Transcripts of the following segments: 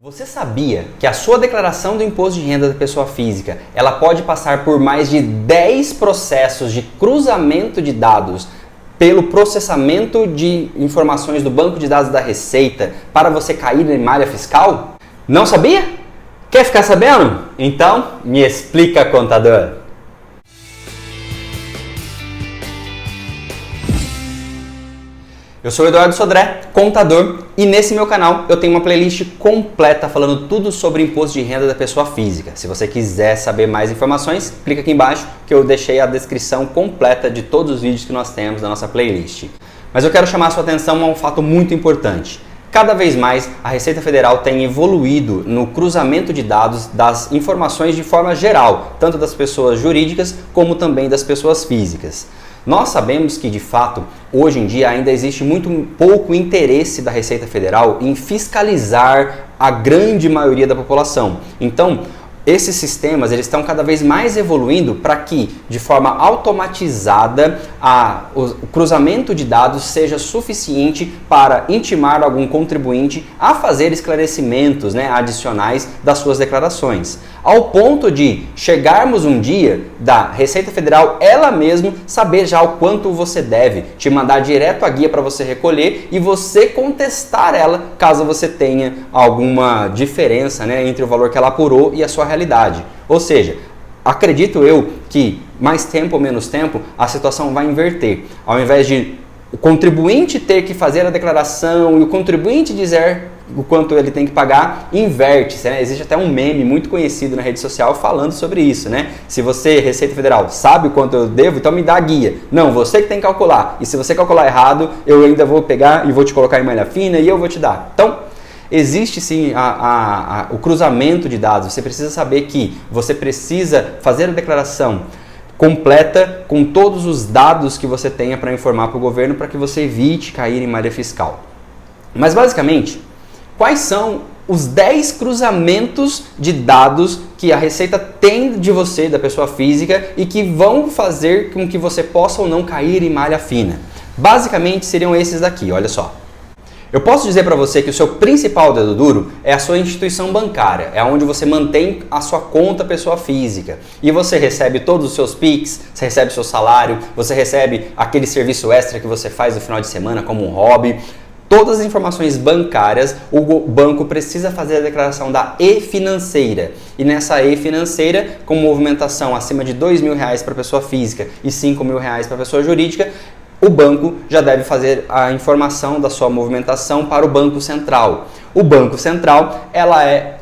Você sabia que a sua declaração do imposto de renda da pessoa física, ela pode passar por mais de 10 processos de cruzamento de dados pelo processamento de informações do banco de dados da Receita para você cair em malha fiscal? Não sabia? Quer ficar sabendo? Então, me explica, contador. Eu sou o Eduardo Sodré, contador, e nesse meu canal eu tenho uma playlist completa falando tudo sobre imposto de renda da pessoa física. Se você quiser saber mais informações, clica aqui embaixo que eu deixei a descrição completa de todos os vídeos que nós temos na nossa playlist. Mas eu quero chamar a sua atenção a um fato muito importante. Cada vez mais a Receita Federal tem evoluído no cruzamento de dados das informações de forma geral, tanto das pessoas jurídicas como também das pessoas físicas. Nós sabemos que, de fato, hoje em dia ainda existe muito pouco interesse da Receita Federal em fiscalizar a grande maioria da população. Então, esses sistemas eles estão cada vez mais evoluindo para que, de forma automatizada, o cruzamento de dados seja suficiente para intimar algum contribuinte a fazer esclarecimentos, adicionais das suas declarações. Ao ponto de chegarmos um dia da Receita Federal ela mesma saber já o quanto você deve, te mandar direto a guia para você recolher e você contestar ela caso você tenha alguma diferença entre o valor que ela apurou e a sua realidade. Ou seja, acredito eu que mais tempo ou menos tempo a situação vai inverter. Ao invés de o contribuinte ter que fazer a declaração e o contribuinte dizer o quanto ele tem que pagar, inverte-se. Existe até um meme muito conhecido na rede social falando sobre isso. Se você, Receita Federal, sabe o quanto eu devo, então me dá a guia. Não, você que tem que calcular. E se você calcular errado, eu ainda vou pegar e vou te colocar em malha fina e eu vou te dar. Então, existe sim o cruzamento de dados. Você precisa saber que você precisa fazer a declaração completa com todos os dados que você tenha para informar para o governo para que você evite cair em malha fiscal. Mas basicamente, quais são os 10 cruzamentos de dados que a Receita tem de você, da pessoa física, e que vão fazer com que você possa ou não cair em malha fina? Basicamente seriam esses daqui, olha só. Eu posso dizer para você que o seu principal dedo duro é a sua instituição bancária, é onde você mantém a sua conta pessoa física. E você recebe todos os seus PIX, você recebe seu salário, você recebe aquele serviço extra que você faz no final de semana como um hobby. Todas as informações bancárias, o banco precisa fazer a declaração da e-financeira. E nessa e-financeira, com movimentação acima de R$2.000 para pessoa física e R$5.000 para pessoa jurídica, o banco já deve fazer a informação da sua movimentação para o Banco Central. O Banco Central,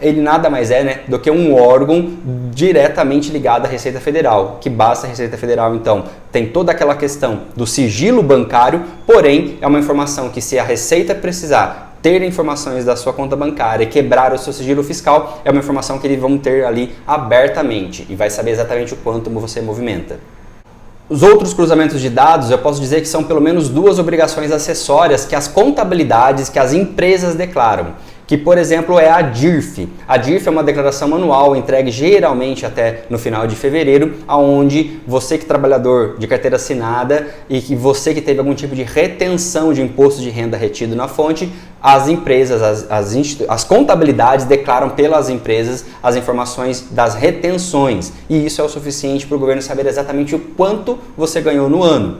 ele nada mais é do que um órgão diretamente ligado à Receita Federal, que basta a Receita Federal, então, tem toda aquela questão do sigilo bancário, porém, é uma informação que se a Receita precisar ter informações da sua conta bancária e quebrar o seu sigilo fiscal, é uma informação que eles vão ter ali abertamente e vai saber exatamente o quanto você movimenta. Os outros cruzamentos de dados, eu posso dizer que são pelo menos 2 obrigações acessórias que as contabilidades, que as empresas declaram, que por exemplo é a DIRF. A DIRF é uma declaração anual entregue geralmente até no final de fevereiro, onde você que é trabalhador de carteira assinada e que você que teve algum tipo de retenção de imposto de renda retido na fonte, as empresas, as contabilidades declaram pelas empresas as informações das retenções e isso é o suficiente para o governo saber exatamente o quanto você ganhou no ano.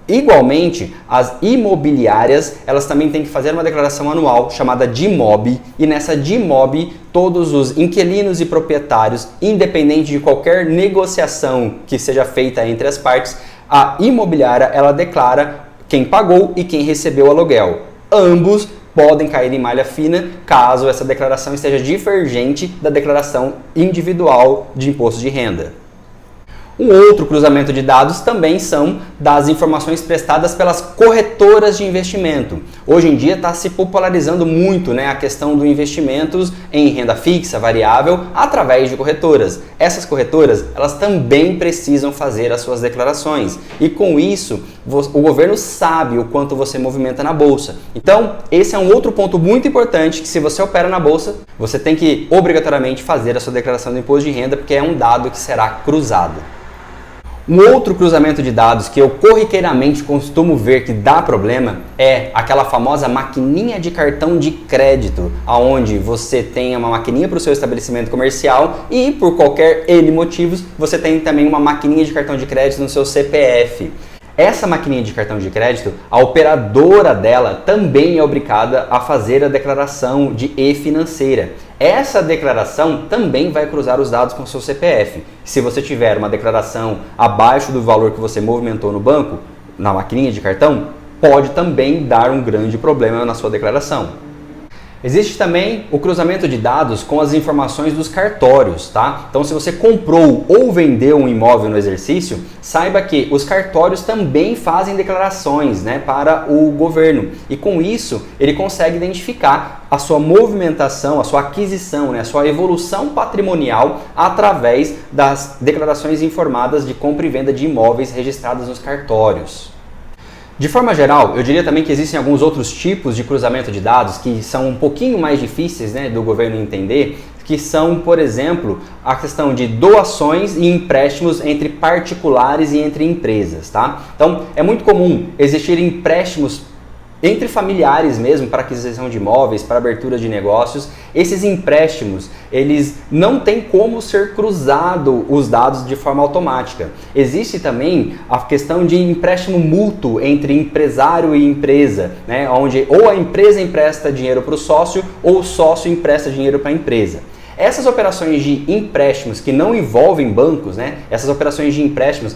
Igualmente, as imobiliárias, elas também têm que fazer uma declaração anual chamada DIMOB e nessa DIMOB todos os inquilinos e proprietários, independente de qualquer negociação que seja feita entre as partes, a imobiliária ela declara quem pagou e quem recebeu o aluguel. Ambos podem cair em malha fina caso essa declaração esteja divergente da declaração individual de imposto de renda. Um outro cruzamento de dados também são das informações prestadas pelas corretoras de investimento. Hoje em dia está se popularizando muito a questão dos investimentos em renda fixa, variável, através de corretoras. Essas corretoras elas também precisam fazer as suas declarações e com isso o governo sabe o quanto você movimenta na bolsa. Então esse é um outro ponto muito importante que se você opera na bolsa, você tem que obrigatoriamente fazer a sua declaração do imposto de renda porque é um dado que será cruzado. Um outro cruzamento de dados que eu corriqueiramente costumo ver que dá problema é aquela famosa maquininha de cartão de crédito, onde você tem uma maquininha para o seu estabelecimento comercial e por qualquer N motivos você tem também uma maquininha de cartão de crédito no seu CPF. Essa maquininha de cartão de crédito, a operadora dela também é obrigada a fazer a declaração de e-financeira. Essa declaração também vai cruzar os dados com o seu CPF. Se você tiver uma declaração abaixo do valor que você movimentou no banco, na maquininha de cartão, pode também dar um grande problema na sua declaração. Existe também o cruzamento de dados com as informações dos cartórios, tá? Então, se você comprou ou vendeu um imóvel no exercício, saiba que os cartórios também fazem declarações, né, para o governo. E com isso, ele consegue identificar a sua movimentação, a sua aquisição, né, a sua evolução patrimonial através das declarações informadas de compra e venda de imóveis registrados nos cartórios. De forma geral, eu diria também que existem alguns outros tipos de cruzamento de dados que são um pouquinho mais difíceis, né, do governo entender, que são, por exemplo, a questão de doações e empréstimos entre particulares e entre empresas, tá? Então, é muito comum existir empréstimos entre familiares mesmo, para aquisição de imóveis, para abertura de negócios. Esses empréstimos, eles não têm como ser cruzado os dados de forma automática. Existe também a questão de empréstimo mútuo entre empresário e empresa, né? Onde ou a empresa empresta dinheiro para o sócio ou o sócio empresta dinheiro para a empresa. Essas operações de empréstimos que não envolvem bancos, né? Essas operações de empréstimos,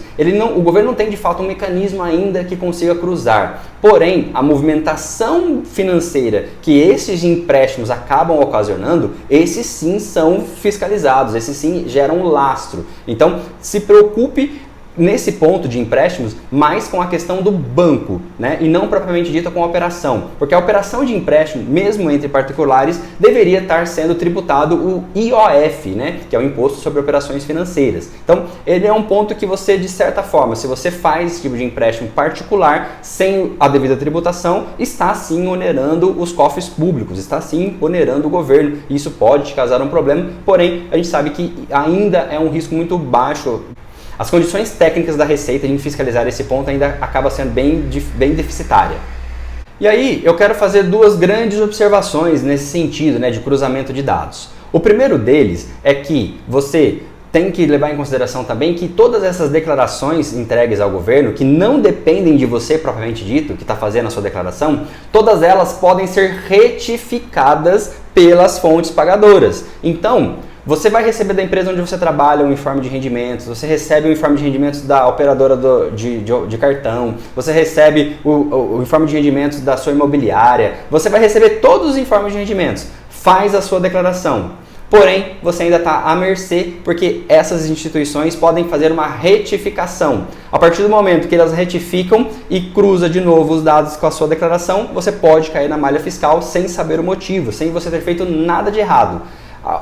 o governo não tem de fato um mecanismo ainda que consiga cruzar. Porém, a movimentação financeira que esses empréstimos acabam ocasionando, esses sim são fiscalizados, esses sim geram um lastro. Então, se preocupe nesse ponto de empréstimos, mais com a questão do banco, né? E não propriamente dita com a operação, porque a operação de empréstimo, mesmo entre particulares, deveria estar sendo tributado o IOF, né? Que é o Imposto sobre Operações Financeiras. Então, ele é um ponto que você, de certa forma, se você faz esse tipo de empréstimo particular, sem a devida tributação, está sim onerando os cofres públicos, está sim onerando o governo. Isso pode te causar um problema, porém, a gente sabe que ainda é um risco muito baixo. As condições técnicas da Receita em fiscalizar esse ponto ainda acaba sendo bem deficitária. E aí, eu quero fazer duas grandes observações nesse sentido, né, de cruzamento de dados. O primeiro deles é que você tem que levar em consideração também que todas essas declarações entregues ao governo, que não dependem de você propriamente dito, que está fazendo a sua declaração, todas elas podem ser retificadas pelas fontes pagadoras. Então, você vai receber da empresa onde você trabalha um informe de rendimentos, você recebe o informe de rendimentos da operadora de cartão, você recebe o informe de rendimentos da sua imobiliária, você vai receber todos os informes de rendimentos, faz a sua declaração. Porém, você ainda está à mercê, porque essas instituições podem fazer uma retificação. A partir do momento que elas retificam e cruza de novo os dados com a sua declaração, você pode cair na malha fiscal sem saber o motivo, sem você ter feito nada de errado.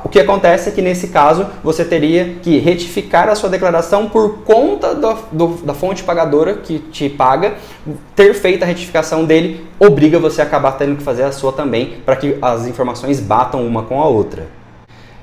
O que acontece é que nesse caso você teria que retificar a sua declaração por conta da fonte pagadora que te paga. Ter feito a retificação dele obriga você a acabar tendo que fazer a sua também, para que as informações batam uma com a outra.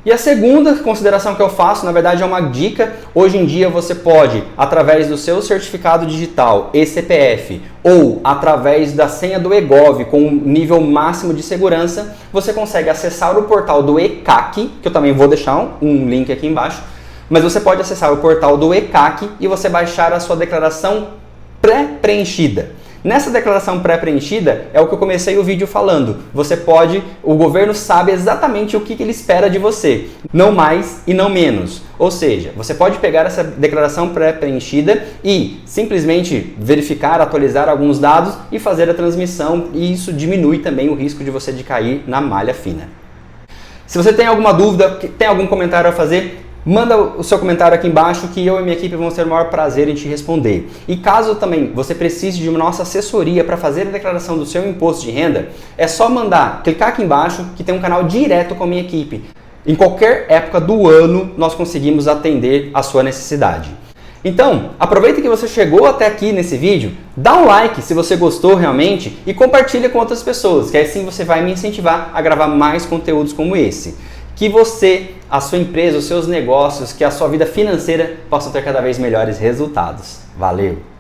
E a segunda consideração que eu faço, na verdade, é uma dica. Hoje em dia você pode, através do seu certificado digital e-CPF ou através da senha do eGov com um nível máximo de segurança, você consegue acessar o portal do ECAC, que eu também vou deixar um link aqui embaixo, mas você pode acessar o portal do ECAC e você baixar a sua declaração pré-preenchida. Nessa declaração pré-preenchida é o que eu comecei o vídeo falando. O governo sabe exatamente o que ele espera de você, não mais e não menos. Ou seja, você pode pegar essa declaração pré-preenchida e simplesmente verificar, atualizar alguns dados e fazer a transmissão, e isso diminui também o risco de você cair na malha fina. Se você tem alguma dúvida, tem algum comentário a fazer, manda o seu comentário aqui embaixo que eu e minha equipe vamos ter o maior prazer em te responder. E caso também você precise de uma nossa assessoria para fazer a declaração do seu imposto de renda, é só clicar aqui embaixo que tem um canal direto com a minha equipe. Em qualquer época do ano nós conseguimos atender a sua necessidade. Então, aproveita que você chegou até aqui nesse vídeo, dá um like se você gostou realmente e compartilha com outras pessoas, que assim você vai me incentivar a gravar mais conteúdos como esse. que você, a sua empresa, os seus negócios, que a sua vida financeira possam ter cada vez melhores resultados. Valeu!